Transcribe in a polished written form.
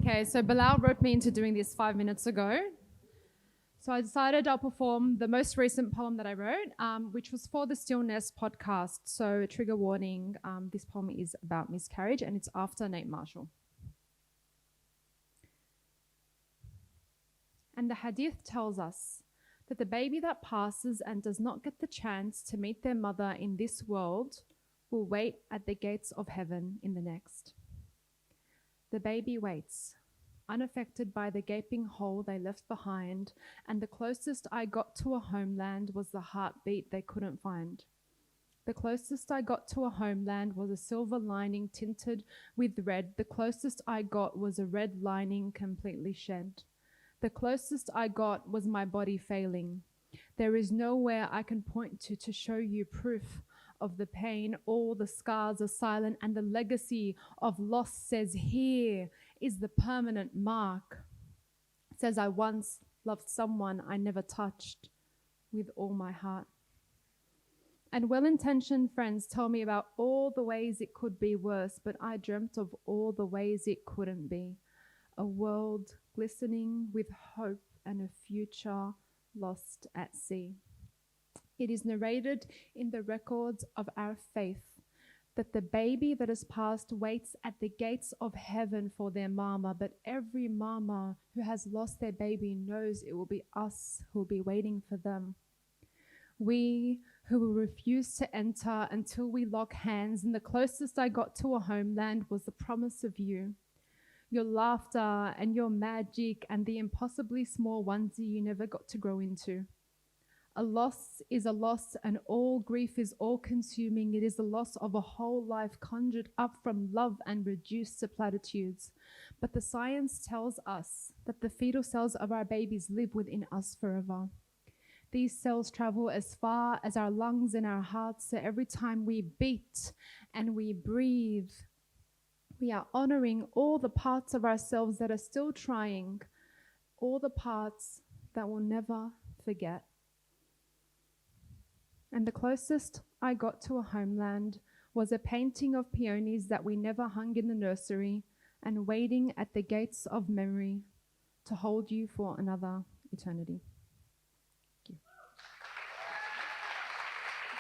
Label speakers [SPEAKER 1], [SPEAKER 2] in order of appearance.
[SPEAKER 1] Okay, so Bilal wrote me into doing this 5 minutes ago. So I decided I'll perform the most recent poem that I wrote, which was for the Stillness podcast. So trigger warning, this poem is about miscarriage and it's after Nate Marshall. And the hadith tells us that the baby that passes and does not get the chance to meet their mother in this world will wait at the gates of heaven in the next. The baby waits, unaffected by the gaping hole they left behind, and the closest I got to a homeland was the heartbeat they couldn't find. The closest I got to a homeland was a silver lining tinted with red. The closest I got was a red lining completely shed. The closest I got was my body failing. There is nowhere I can point to show you proof of the pain. All the scars are silent, and the legacy of loss says, here is the permanent mark. It says, I once loved someone I never touched with all my heart. And well-intentioned friends tell me about all the ways it could be worse, but I dreamt of all the ways it couldn't be. A world glistening with hope and a future lost at sea. It is narrated in the records of our faith that the baby that has passed waits at the gates of heaven for their mama, but every mama who has lost their baby knows it will be us who will be waiting for them. We who will refuse to enter until we lock hands, and the closest I got to a homeland was the promise of you. Your laughter and your magic and the impossibly small onesie you never got to grow into. A loss is a loss, and all grief is all-consuming. It is the loss of a whole life conjured up from love and reduced to platitudes. But the science tells us that the fetal cells of our babies live within us forever. These cells travel as far as our lungs and our hearts, so every time we beat and we breathe, we are honoring all the parts of ourselves that are still trying, all the parts that will never forget. And the closest I got to a homeland was a painting of peonies that we never hung in the nursery, and waiting at the gates of memory to hold you for another eternity.